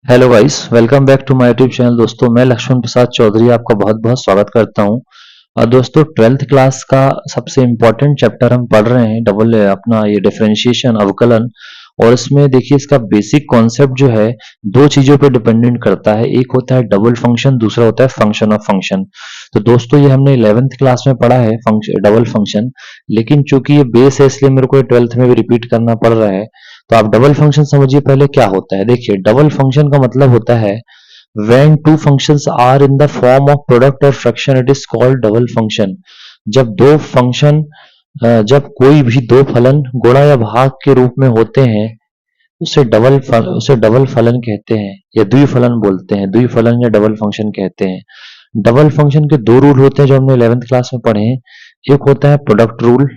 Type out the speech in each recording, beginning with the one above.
Hello guys, welcome back to my YouTube channel. दोस्तों, मैं लक्ष्मण प्रसाद चौधरी आपका बहुत बहुत स्वागत करता हूं। और दोस्तों, 12th क्लास का सबसे इम्पोर्टेंट चैप्टर हम पढ़ रहे हैं डबल अपना ये डिफरेंशिएशन अवकलन। और इसमें देखिए, इसका बेसिक कॉन्सेप्ट जो है दो चीजों पर डिपेंडेंट करता है। एक होता है डबल फंक्शन, दूसरा होता है फंक्शन ऑफ फंक्शन। तो दोस्तों, ये हमने 11th क्लास में पढ़ा है डबल फंक्शन, लेकिन चूंकि ये बेस है इसलिए मेरे को 12th में भी रिपीट करना पड़ रहा है। तो आप डबल फंक्शन समझिए पहले क्या होता है। देखिए, डबल फंक्शन का मतलब होता है when two functions are in the form of product or fraction it is called double function। जब दो फंक्शन जब कोई भी दो फलन गुणा या भाग के रूप में होते हैं उसे डबल फलन कहते हैं या द्विफलन बोलते हैं। द्विफलन या डबल फंक्शन कहते हैं। डबल फंक्शन के दो रूल होते हैं जो हमने 11th क्लास में पढ़े हैं। एक होता है प्रोडक्ट रूल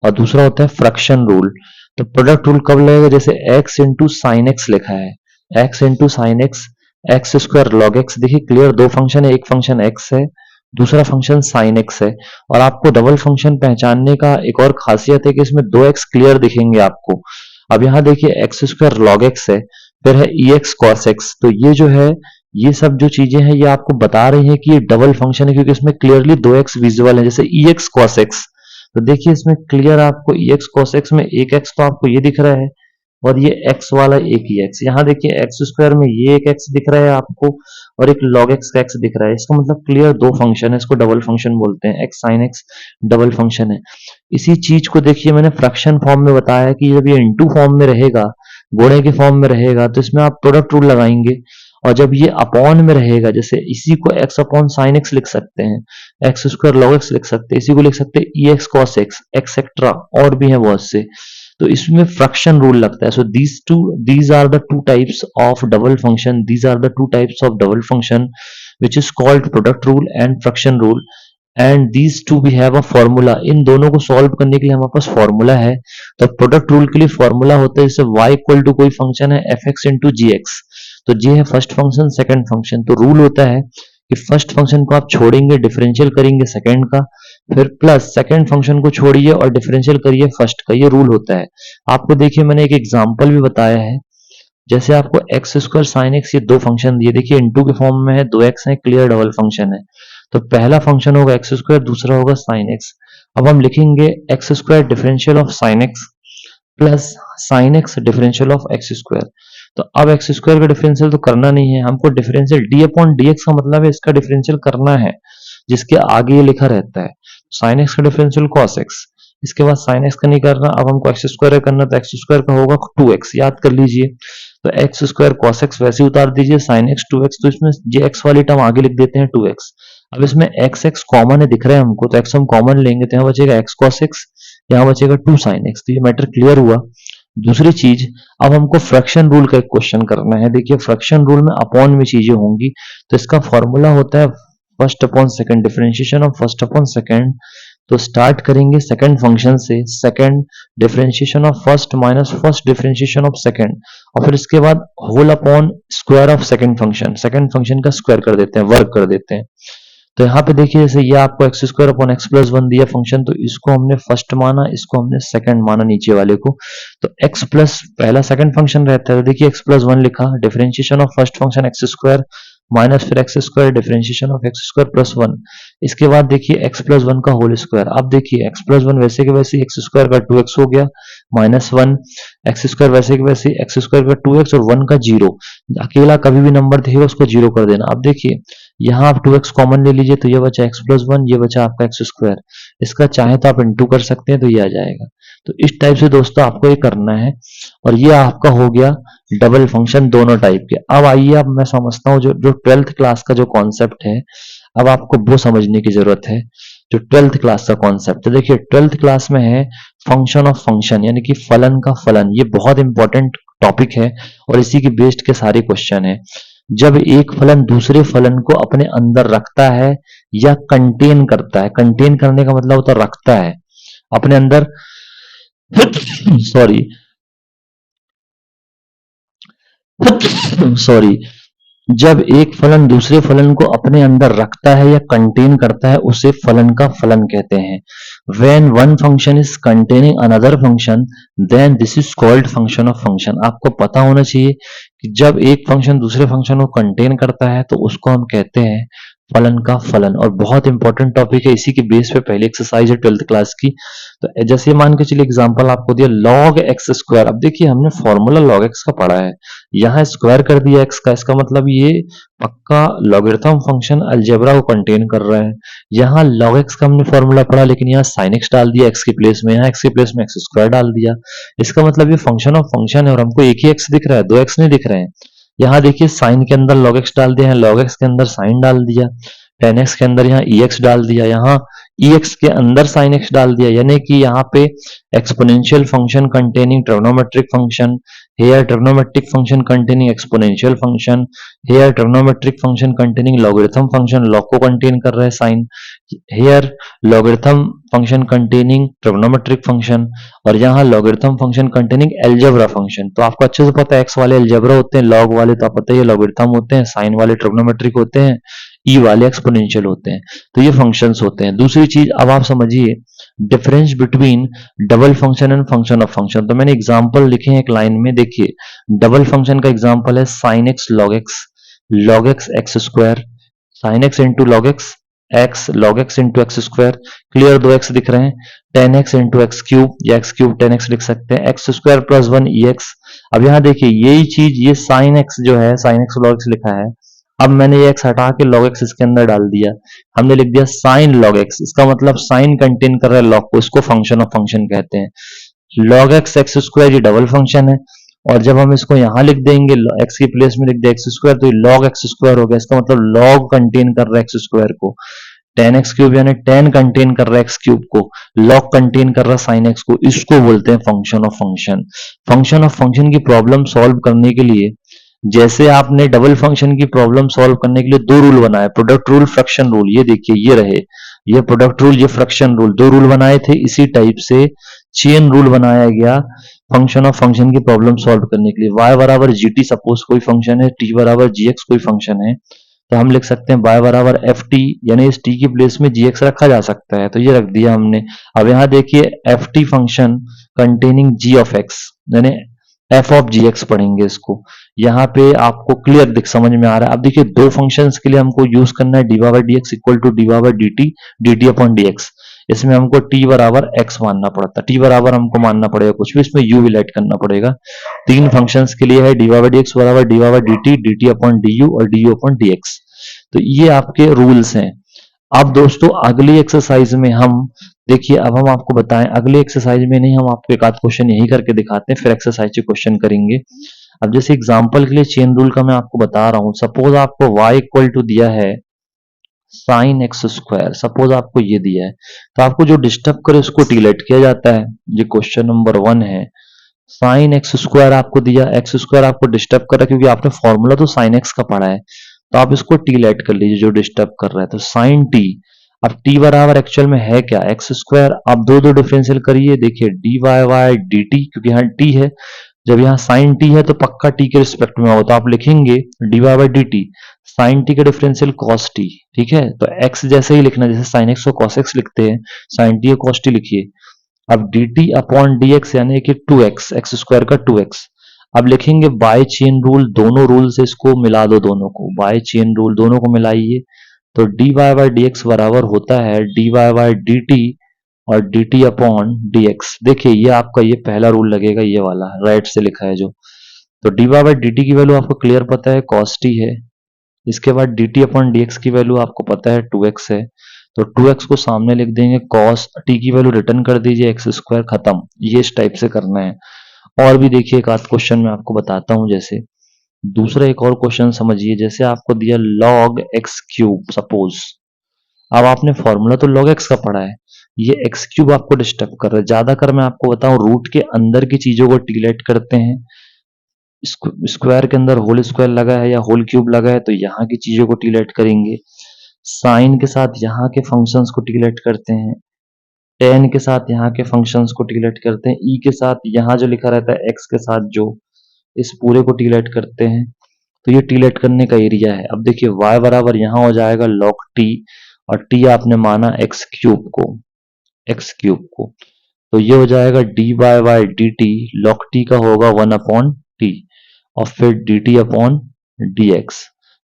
और दूसरा होता है फ्रैक्शन रूल। तो प्रोडक्ट रूल कब लगेगा? जैसे x इंटू साइन एक्स लिखा है, x into sine x, X square log x. देखिए क्लियर, दो फंक्शन है, एक फंक्शन x है, दूसरा फंक्शन साइन एक्स है। और आपको डबल फंक्शन पहचानने का एक और खासियत है कि इसमें दो x क्लियर दिखेंगे आपको। अब यहाँ देखिए, एक्स स्क्वायर लॉग एक्स है, फिर है ई एक्स कॉस एक्स। तो ये जो है, ये सब जो चीजें हैं ये आपको बता रही हैं कि ये डबल फंक्शन है, क्योंकि इसमें क्लियरली दो एक्स विजुअल है। जैसे ई एक्स कॉस एक्स, तो देखिए इसमें क्लियर आपको ई एक्स कॉस एक्स में एक एक्स तो आपको ये दिख रहा है और ये एक्स वाला एक ही एक्स। यहाँ देखिए एक्स स्क्वायर में ये एक एक्स दिख रहा है आपको और एक लॉग एक्स का एक्स दिख रहा है। इसका मतलब क्लियर दो फंक्शन है, इसको डबल फंक्शन बोलते हैं। X sine x double function है। इसी चीज को देखिए मैंने फ्रैक्शन फॉर्म में बताया कि जब ये इनटू फॉर्म में रहेगा, गुणे के फॉर्म में रहेगा, तो इसमें आप प्रोडक्ट रूल लगाएंगे। और जब ये अपॉन में रहेगा, जैसे इसी को एक्स अपॉन साइन एक्स लिख सकते हैं, एक्स स्क्वायर लॉग एक्स लिख सकते हैं, इसी को लिख सकते हैं ई एक्स कॉस एक्स एक्सेट्रा, और भी है बहुत से। तो इसमें फ्रैक्शन रूल लगता है। So these are the two types of double function, these are the two types of double function which is called product rule and fraction rule. And these two we have a formula. इन दोनों को solve करने के लिए हमारे पास formula है। तो product rule के लिए फॉर्मूला होता है, जैसे y इक्वल टू कोई फंक्शन है एफ एक्स इंटू जी एक्स। तो जी है फर्स्ट फंक्शन, सेकंड फंक्शन। तो रूल होता है कि फर्स्ट फंक्शन को आप छोड़ेंगे, डिफरेंशियल करेंगे सेकंड का, फिर प्लस सेकंड फंक्शन को छोड़िए और डिफरेंशियल करिए फर्स्ट का। ये रूल होता है। आपको देखिए मैंने एक एग्जांपल भी बताया है। जैसे आपको एक्स स्क्वायर साइन एक्स, ये दो फंक्शन दिए, देखिए इनटू के फॉर्म में है, दो एक्स है, क्लियर डबल फंक्शन है। तो पहला फंक्शन होगा एक्स स्क्वायर, दूसरा होगा साइन एक्स। अब हम लिखेंगे x square differential of sine x plus sine x differential of X square. तो अब एक्स स्क्वायर का डिफरेंशियल तो करना नहीं है हमको, differential D upon D x का मतलब है इसका डिफरेंशियल करना है, जिसके आगे ये लिखा रहता है। साइन एक्स का डिफरेंशियल कॉस एक्स, इसके बाद साइन एक्स का नहीं करना, अब हमको एक्स स्क्वायर करना, तो एक्स स्क्वायर का होगा 2x, याद कर लीजिए। तो एक्स स्क्वायर कॉस एक्स वैसे उतार दीजिए, साइन एक्स 2x, तो इसमें जे एक्स वाली टर्म आगे लिख देते हैं 2x। अब इसमें एक्स एक्स कॉमन है दिख रहा है हमको, तो एक्स हम कॉमन लेंगे तो यहाँ बचेगा एक्स कॉस एक्स, यहाँ बचेगा 2 साइन एक्स। तो ये मैटर क्लियर हुआ। दूसरी चीज, अब हमको फ्रैक्शन रूल का एक क्वेश्चन करना है। देखिए फ्रैक्शन रूल में अपॉन में चीजें होंगी, तो इसका फॉर्मूला होता है first upon second, differentiation of first upon second. तो स्टार्ट करेंगे सेकंड फंक्शन से, second differentiation of first minus first differentiation of second, और फिर इसके बाद whole upon square of second function का स्क्वायर कर देते हैं, वर्ग कर देते हैं। तो यहाँ पे देखिए, जैसे ये आपको x square upon x plus one दिया फंक्शन, तो इसको हमने फर्स्ट माना, इसको हमने सेकंड माना नीचे वाले को। तो एक्स प्लस पहला सेकंड फंक्शन रहता है, तो देखिए एक्स प्लस वन लिखा, differentiation of first function X square minus फिर X square differentiation of X square plus one. इसके बाद देखिए एक्स प्लस वन का होल स्क्वायर। अब देखिए एक्स प्लस वन वैसे के वैसे एक्स स्क्वायर का 2x हो गया माइनस वन, एक्स स्क्वायर वैसे के वैसे एक्स स्क्वायर का 2x और वन का जीरो। अकेला कभी भी नंबर दिखेगा उसको जीरो कर देना। अब देखिए यहाँ आप 2x कॉमन ले लीजिए, तो ये बचा x प्लस वन, ये बचा आपका एक्स स्क्वायर। इसका चाहे तो आप इंटू कर सकते हैं, तो ये आ जाएगा। तो इस टाइप से दोस्तों आपको ये करना है, और ये आपका हो गया डबल फंक्शन दोनों टाइप के। अब आइए, अब मैं समझता हूँ जो जो 12th क्लास का जो कॉन्सेप्ट है, अब आपको वो समझने की जरूरत है जो 12th क्लास का कॉन्सेप्ट है। देखिए 12th क्लास में है फंक्शन ऑफ फंक्शन, यानी कि फलन का फलन। ये बहुत इंपॉर्टेंट टॉपिक है और इसी की बेस्ड के सारे क्वेश्चन है। जब एक फलन दूसरे फलन को अपने अंदर रखता है या कंटेन करता है, कंटेन करने का मतलब होता है रखता है अपने अंदर सॉरी सॉरी जब एक फलन दूसरे फलन को अपने अंदर रखता है या कंटेन करता है, उसे फलन का फलन कहते हैं। When one function is containing another function, then this is called function of function। आपको पता होना चाहिए कि जब एक फंक्शन दूसरे फंक्शन को कंटेन करता है तो उसको हम कहते हैं फलन का फलन। और बहुत इंपॉर्टेंट टॉपिक है, इसी के बेस पे पहले एक्सरसाइज है 12th क्लास की। तो जैसे मान के चलिए एग्जांपल आपको दिया log x स्क्वायर। अब देखिए हमने फॉर्मूला log x का पढ़ा है, यहाँ स्क्वायर कर दिया x का, इसका मतलब ये पक्का लॉगरिथम फंक्शन अलजेब्रा को कंटेन कर रहा है। यहाँ log x का हमने फॉर्मूला पढ़ा, लेकिन यहाँ sin x डाल दिया x के प्लेस में, यहाँ x के प्लेस में x स्क्वायर डाल दिया। इसका मतलब ये फंक्शन ऑफ फंक्शन है और हमको एक ही x दिख रहा है, दो x नहीं दिख रहे हैं। यहाँ देखिए साइन के अंदर log x डाल दिया है, log x के अंदर साइन डाल दिया, tan x के अंदर यहाँ ex डाल दिया, यहाँ ex के अंदर sin x डाल दिया। यानी कि यहाँ पे exponential function containing trigonometric function, here trigonometric function containing exponential function, here trigonometric function containing logarithm function, log को कंटेन कर रहा है sine, here logarithm function containing trigonometric function, और यहाँ logarithm function containing algebra function. तो आपको अच्छे से पता है एक्स वाले अलजेब्रा होते हैं, लॉग वाले तो आप पता ही है लॉगरिथम होते हैं, साइन वाले ट्रिग्नोमेट्रिक होते हैं, ई वाले एक्सपोनेंशियल होते हैं। तो ये फंक्शंस होते हैं। दूसरी चीज अब आप समझिए difference between double function and function of function. तो मैंने एग्जांपल लिखे हैं एक लाइन में, देखिए डबल फंक्शन का एग्जांपल है sine x log x X square, sine x into log x into x square, clear, दो एक्स दिख रहे हैं, ten x into x cube या एक्स क्यूब टेन एक्स लिख सकते हैं, एक्स स्क्वायर प्लस वन ई एक्स। अब यहाँ देखिए यही चीज, ये साइन एक्स जो है, साइन एक्स लॉग एक्स लिखा है, अब मैंने ये एक्स हटा के log x इसके अंदर डाल दिया, हमने लिख दिया sin log x। इसका मतलब साइन कंटेन कर रहा है log को, इसको फंक्शन ऑफ फंक्शन कहते हैं। log x एक्स स्क्वायर ये डबल फंक्शन है, और जब हम इसको यहाँ लिख देंगे x के प्लेस में लिख दिया एक्स स्क्वायर, तो ये log x स्क्वायर हो गया। इसका मतलब log कंटेन कर रहा है एक्स स्क्वायर को, टेन एक्स क्यूब यानी टेन कंटेन कर रहा है एक्स क्यूब को, log कंटेन कर रहा है साइन एक्स को, इसको बोलते हैं function of function. Function of function की प्रॉब्लम सॉल्व करने के लिए, जैसे आपने डबल फंक्शन की प्रॉब्लम सॉल्व करने के लिए दो रूल बनाए, प्रोडक्ट रूल, फ्रैक्शन रूल, ये देखिए ये रहे, ये प्रोडक्ट रूल, ये फ्रैक्शन रूल, दो रूल बनाए थे। इसी टाइप से चेन रूल बनाया गया फंक्शन ऑफ फंक्शन की प्रॉब्लम सॉल्व करने के लिए। y बराबर जी टी सपोज कोई फंक्शन है, t बराबर जी एक्स कोई फंक्शन है, तो हम लिख सकते हैं y बराबर एफ टी, यानी इस t की प्लेस में जी एक्स रखा जा सकता है, तो ये रख दिया हमने। अब यहाँ देखिए F T function containing G of X, यानी एफ ऑफ जी एक्स पढ़ेंगे इसको। यहाँ पे आपको क्लियर दिख समझ में आ रहा है। अब देखिए दो फंक्शंस के लिए हमको यूज करना है D by D X equal to D by D T upon D X. इसमें हमको t बराबर x मानना पड़ता है, t बराबर हमको मानना पड़ेगा कुछ भी, इसमें u रिलेट करना पड़ेगा। तीन फंक्शंस के लिए है डी बाई डी एक्स बराबर D by D T upon D U और D U upon D X. तो ये आपके रूल्स हैं। अब दोस्तों अगली एक्सरसाइज में हम देखिए, अब हम आपको बताएं, अगली एक्सरसाइज में नहीं, हम आपको एक आध क्वेश्चन यही करके दिखाते हैं, फिर एक्सरसाइज के क्वेश्चन करेंगे। अब जैसे एग्जांपल के लिए चेन रूल का मैं आपको बता रहा हूं, सपोज आपको y इक्वल टू दिया है साइन एक्स स्क्वायर, सपोज आपको ये दिया है, तो आपको जो डिस्टर्ब करे उसको टीलेट किया जाता है। ये क्वेश्चन नंबर 1 है। साइन एक्स स्क्वायर आपको दिया, एक्स स्क्वायर आपको डिस्टर्ब कर रहा है क्योंकि आपने फॉर्मूला तो साइन एक्स का पढ़ा है, तो आप इसको टीलेट कर लीजिए जो डिस्टर्ब कर रहा है, तो साइन टी। अब टी बराबर एक्चुअल में है क्या, एक्स स्क्वायर। आप दो दो डिफरेंशियल करिए, देखिए D Y Y D T, क्योंकि यहाँ टी है, जब यहाँ साइन टी है तो पक्का टी के रिस्पेक्ट में हो, तो आप लिखेंगे D Y by D T, sine T का डिफरेंशियल कॉस टी, ठीक है। तो एक्स जैसे ही लिखना, जैसे साइन एक्स को कॉस एक्स लिखते हैं, साइन टी को कॉस टी लिखिए। अब D T upon D X यानी कि टू एक्स, एक्स स्क्वायर का टू एक्स। अब लिखेंगे बाय चेन रूल, दोनों रूल से इसको मिला दो, दोनों को बाय चेन रूल दोनों को मिलाइए, तो D Y by D X बराबर होता है D Y by D T और D T upon D X. देखिए ये आपका ये पहला रूल लगेगा, ये वाला राइट से लिखा है जो, तो D Y by D T की वैल्यू आपको क्लियर पता है कॉस टी है, इसके बाद D T upon D X की वैल्यू आपको पता है टू एक्स है, तो टू एक्स को सामने लिख देंगे, कॉस टी की वैल्यू रिटर्न कर दीजिए, एक्स स्क्वायर खत्म। ये इस टाइप से करना है। और भी देखिए एक आध क्वेश्चन मैं आपको बताता हूं, जैसे दूसरा एक और क्वेश्चन समझिए, जैसे आपको दिया log x क्यूब सपोज, अब आपने फॉर्मूला तो log x का पढ़ा है, ये x क्यूब आपको डिस्टर्ब कर रहा है। ज्यादा कर मैं आपको बताऊं, रूट के अंदर की चीजों को टीलेट करते हैं, स्क्वायर के अंदर होल स्क्वायर लगा है या होल क्यूब लगा है तो यहाँ की चीजों को टीलेट करेंगे, साइन के साथ यहाँ के फंक्शंस को टीलेट करते हैं, टेन के साथ यहाँ के फंक्शंस को टीलेट करते हैं, ई के साथ यहाँ जो लिखा रहता है एक्स के साथ जो, इस पूरे को टीलेट करते हैं। तो ये टीलेट करने का एरिया है। अब देखिए y बराबर यहाँ हो जाएगा log t, और t आपने माना एक्स क्यूब को, एक्स क्यूब को, तो ये हो जाएगा D Y by D T, log T का होगा वन अपॉन टी, और फिर dt अपॉन dx,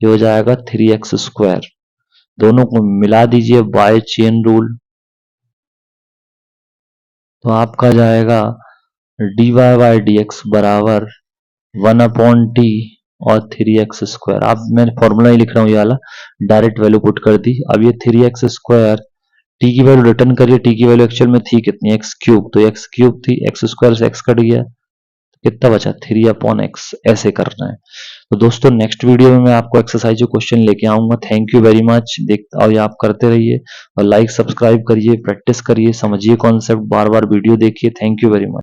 ये हो जाएगा 3x स्क्वायर। दोनों को मिला दीजिए बाय चेन रूल, तो आपका जाएगा dy बाय dx बराबर 1 अपॉन टी और 3x स्क्वायर। अब मैं फॉर्मूला ही लिख रहा हूँ, ये वाला डायरेक्ट वैल्यू पुट कर दी। अब ये 3x स्क्वायर, टी की वैल्यू रिटर्न करिए, टी की वैल्यू एक्चुअल में थी कितनी, एक्स क्यूब, तो एक्स क्यूब थी, एक्स स्क्वायर से एक्स कट गया, कितना बचा 3 अपॉन एक्स। ऐसे करना है। तो दोस्तों नेक्स्ट वीडियो में मैं आपको एक्सरसाइज क्वेश्चन लेके आऊंगा। Thank you very much. देख और ये आप करते रहिए और लाइक सब्सक्राइब करिए, प्रैक्टिस करिए, समझिए कॉन्सेप्ट, बार बार वीडियो देखिए। Thank you very much.